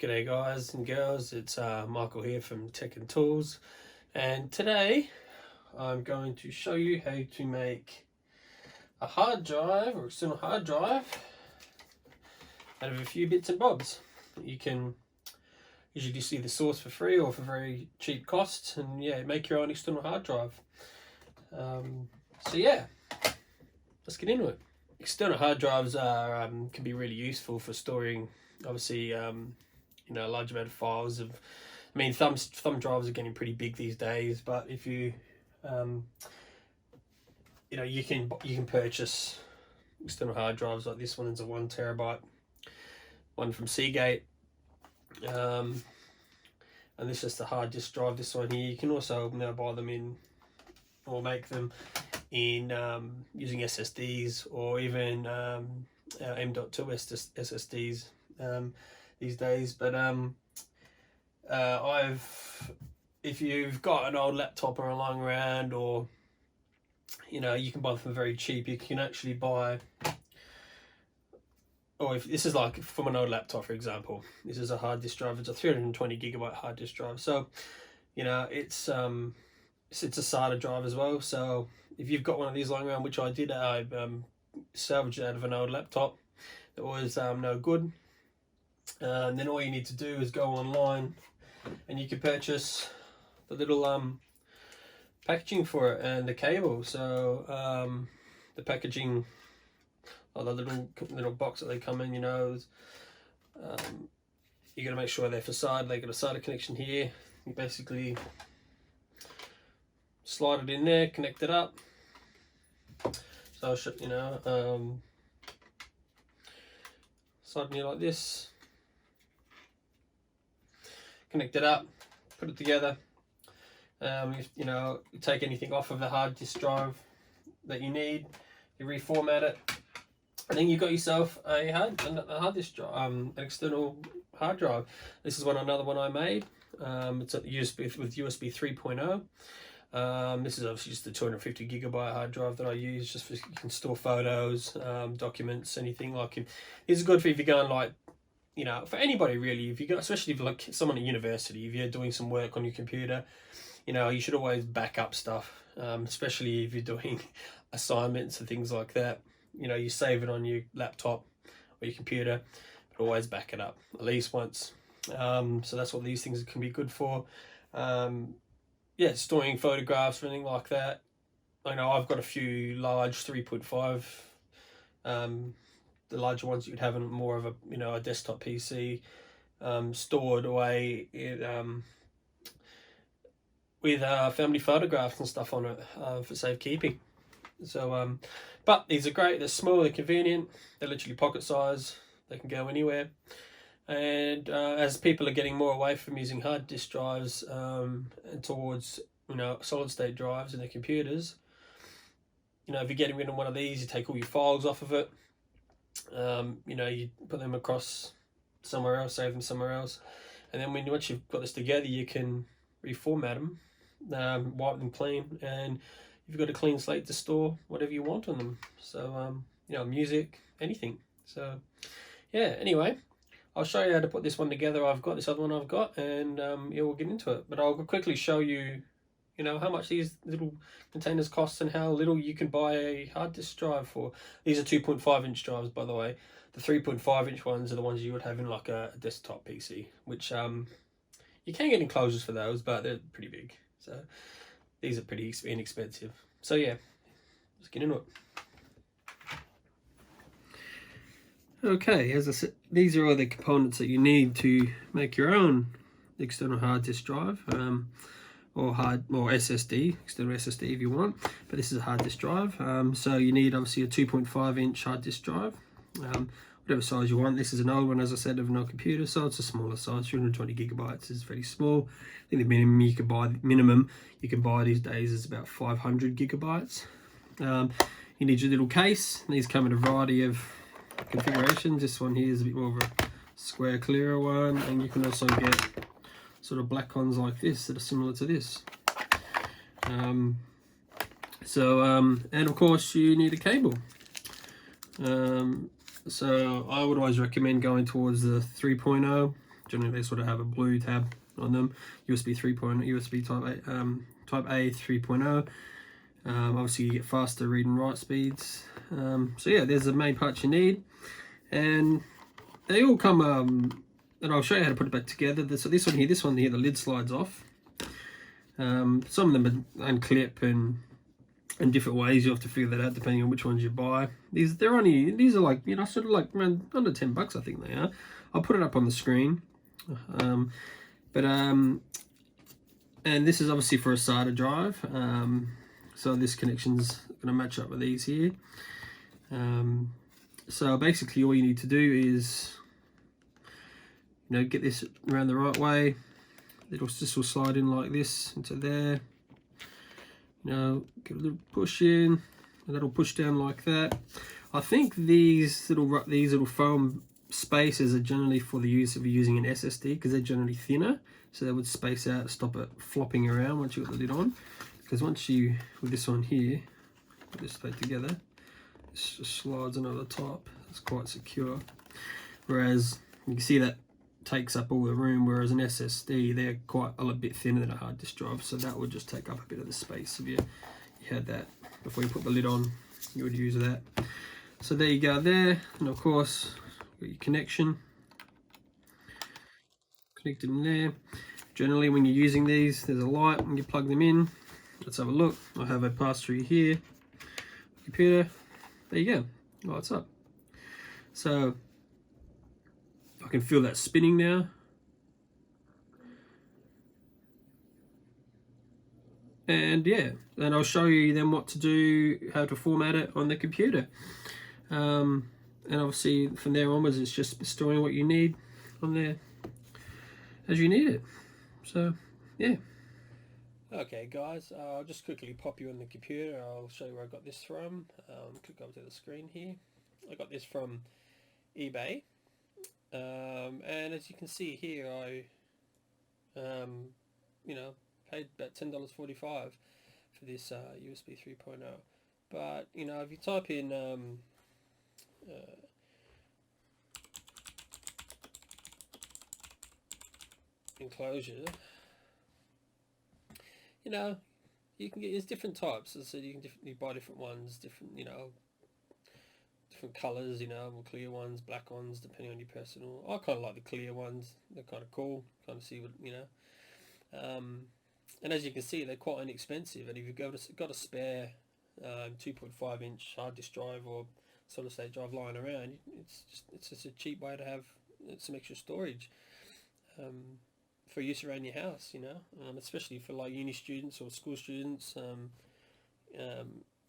G'day guys and girls, it's Michael here from Tech and Tools, and today I'm going to show you how to make a hard drive or external hard drive out of a few bits and bobs. You can usually see the source for free or for very cheap costs, and yeah, make your own external hard drive. So yeah, let's get into it. External hard drives are can be really useful for storing, obviously, a large amount of files. Thumb drives are getting pretty big these days, but if you, you can purchase external hard drives like this one. It's a 1 terabyte one from Seagate, and this is just a hard disk drive. This one here, you can also now buy them in or make them in using SSDs or even M.2 SSDs these days. But if you've got an old laptop or lying around, or you can buy them very cheap. You can actually buy, or if this is like from an old laptop, for example, this is a hard disk drive. It's a 320 gigabyte hard disk drive. So it's a SATA drive as well. So if you've got one of these lying around, which I did, I salvaged it out of an old laptop that was no good. And then all you need to do is go online and you can purchase the little packaging for it and the cable. So the packaging, or the little box that they come in, you got to make sure they're for SATA. They got a SATA connection here. You basically slide it in there, connect it up. So slide it in like this, connect it up, put it together. You take anything off of the hard disk drive that you need, you reformat it, and then you've got yourself a hard disk drive, an external hard drive. This is another one I made. It's a USB with USB 3.0. This is obviously just the 250 gigabyte hard drive that I use, just for you can store photos, documents, anything. Like this is good for if you're going like, for anybody really. If you go, especially if like someone at university, if you're doing some work on your computer, you should always back up stuff, especially if you're doing assignments and things like that. You save it on your laptop or your computer, but always back it up at least once. So that's what these things can be good for. Yeah, storing photographs or anything like that. I know I've got a few large 3.5, the larger ones you'd have in more of a desktop PC, stored away with family photographs and stuff on it, for safekeeping. So, but these are great. They're small, they're convenient, they're literally pocket size, they can go anywhere. And as people are getting more away from using hard disk drives and towards solid state drives in their computers, if you're getting rid of one of these, you take all your files off of it. You put them across somewhere else, save them somewhere else, and then once you've got this together, you can reformat them, wipe them clean, and you've got a clean slate to store whatever you want on them. So music, anything. So yeah, anyway, I'll show you how to put this one together. I've got this other one I've got, and we'll get into it. But I'll quickly show you, how much these little containers cost and how little you can buy a hard disk drive for. These are 2.5 inch drives, by the way. The 3.5 inch ones are the ones you would have in like a desktop PC, which you can get enclosures for those, but they're pretty big. So these are pretty inexpensive. So yeah, let's get into it. Okay, as I said, these are all the components that you need to make your own external hard disk drive, or SSD, external SSD if you want, but this is a hard disk drive. So you need obviously a 2.5 inch hard disk drive, whatever size you want. This is an old one, as I said, of an old computer, so it's a smaller size. 320 gigabytes is very small. I think the minimum you can buy these days is about 500 gigabytes. You need your little case. These come in a variety of configurations. This one here is a bit more of a square, clearer one, and you can also get sort of black ones like this that are similar to this. And of course you need a cable. So I would always recommend going towards the 3.0 Generally they sort of have a blue tab on them. USB 3.0, USB type A 3.0. Obviously you get faster read and write speeds. So yeah, there's the main parts you need, and they all come, and I'll show you how to put it back together. So this one here, the lid slides off. Some of them unclip and different ways. You have to figure that out depending on which ones you buy. These are like, you know, sort of like around under $10, I think they are. I'll put it up on the screen. And this is obviously for a SATA drive. So this connection's going to match up with these here. So basically all you need to do is, you know, get this around the right way. This will slide in like this into there. You know, give a little push in, and that'll push down like that. I think these little foam spaces are generally for the use of using an SSD, because they're generally thinner, so they would space out, stop it flopping around once you got the lid on. Because once you, with this one here, put this straight together, this just slides onto the top. It's quite secure. Whereas you can see that takes up all the room, whereas an SSD, they're quite a little bit thinner than a hard disk drive, so that would just take up a bit of the space. If you had that before you put the lid on, you would use that. So there you go there, and of course got your connection connected in there. Generally when you're using these, there's a light when you plug them in. Let's have a look. I have a pass through here, computer, there you go, lights up. So I can feel that spinning now. And yeah, and I'll show you then what to do, how to format it on the computer. And obviously from there onwards, it's just storing what you need on there as you need it. So yeah. Okay guys, I'll just quickly pop you on the computer. I'll show you where I got this from. Click over to the screen here. I got this from eBay. And as you can see here, I you know, paid about $10.45 for this USB 3.0. But you know, if you type in enclosure, you know, you can get, there's different types. So you can buy different ones, different, you know, different colors, you know, more clear ones, black ones, depending on your personal. I kind of like the clear ones. They're kind of cool. Kind of see what, you know. And as you can see, they're quite inexpensive. And if you've got a spare 2.5 inch hard disk drive or solid state drive lying around, it's just a cheap way to have some extra storage for use around your house, you know, especially for like uni students or school students.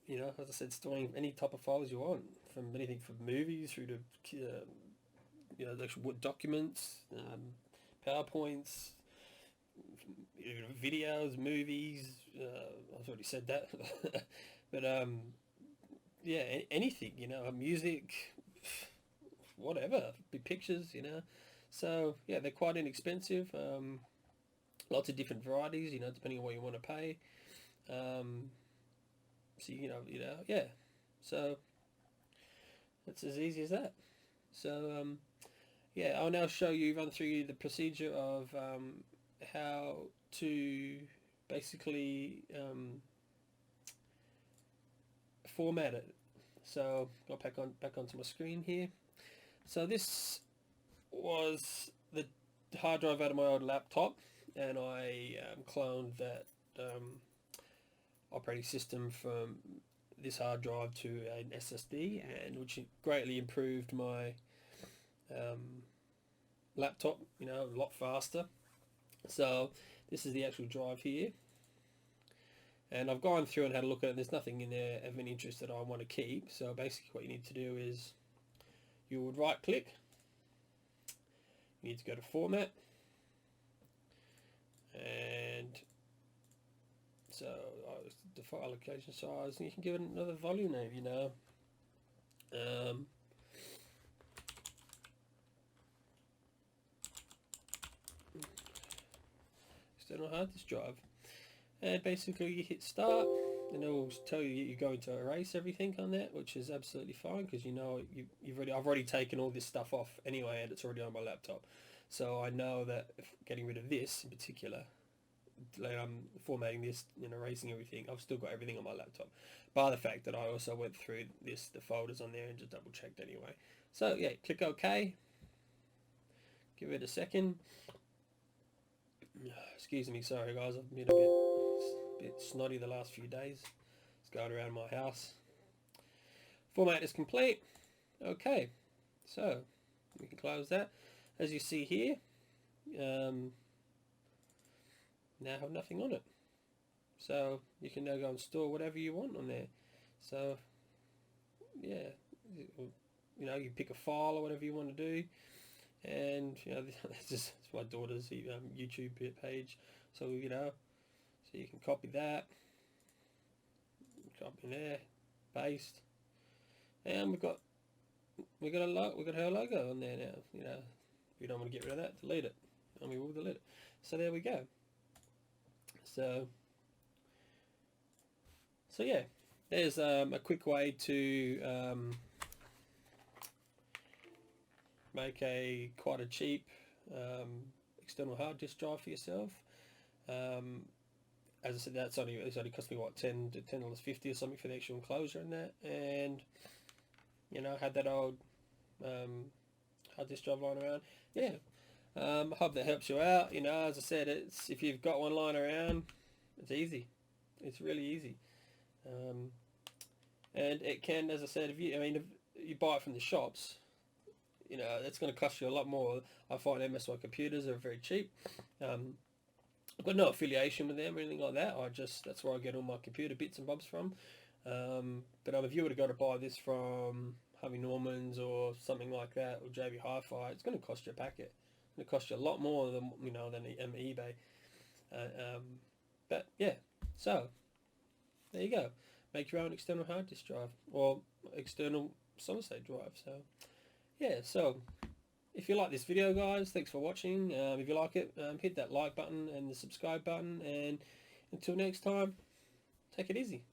You know, as I said, storing any type of files you want, from anything from movies through to you know, actual documents, PowerPoints, videos, movies. I've already said that, but yeah, anything, you know, music, whatever, pictures, you know. So yeah, they're quite inexpensive. Lots of different varieties, you know, depending on what you want to pay. So you know, yeah. So it's as easy as that. So yeah, I'll now run through the procedure of how to basically format it. So go back onto my screen here. So this was the hard drive out of my old laptop, and I cloned that operating system from this hard drive to an SSD, and which greatly improved my laptop, you know, a lot faster. So this is the actual drive here, and I've gone through and had a look at it, and there's nothing in there of any interest that I want to keep. So basically what you need to do is you would right click, you need to go to format, and so the file allocation size, and you can give it another volume name, you know. External hard disk drive, and basically you hit start, and it will tell you you're going to erase everything on that, which is absolutely fine, because you know I've already taken all this stuff off anyway, and it's already on my laptop. So I know that if getting rid of this in particular, like I'm formatting this and erasing everything, I've still got everything on my laptop, bar the fact that I also went through the folders on there and just double checked anyway. So yeah, click OK, give it a second. Excuse me, sorry guys, I've been a bit snotty the last few days. It's going around my house. Format is complete. Okay, so we can close that. As you see here, now have nothing on it. So you can now go and store whatever you want on there. So yeah, you pick a file or whatever you want to do, and this is my daughter's YouTube page. So so you can copy that, copy there, paste, and we've got her logo on there now. If you don't want to get rid of that, delete it, and we will delete it. So there we go. So yeah, there's a quick way to make quite a cheap external hard disk drive for yourself. As I said, it's only cost me what, $10.50 or something for the actual enclosure and that, and had that old hard disk drive lying around. Yeah, I hope that helps you out. As I said, if you've got one lying around, it's easy. It's really easy. And it can, as I said, if you buy it from the shops, that's going to cost you a lot more. I find MSI computers are very cheap. I've got no affiliation with them or anything like that. That's where I get all my computer bits and bobs from. But if you were to go to buy this from Harvey Norman's or something like that, or JB Hi-Fi, it's going to cost you a packet. It's going to cost you a lot more than eBay. But yeah, so there you go. Make your own external hard disk drive or external solid state drive. So yeah, so if you like this video, guys, thanks for watching. If you like it, hit that like button and the subscribe button, and until next time, take it easy.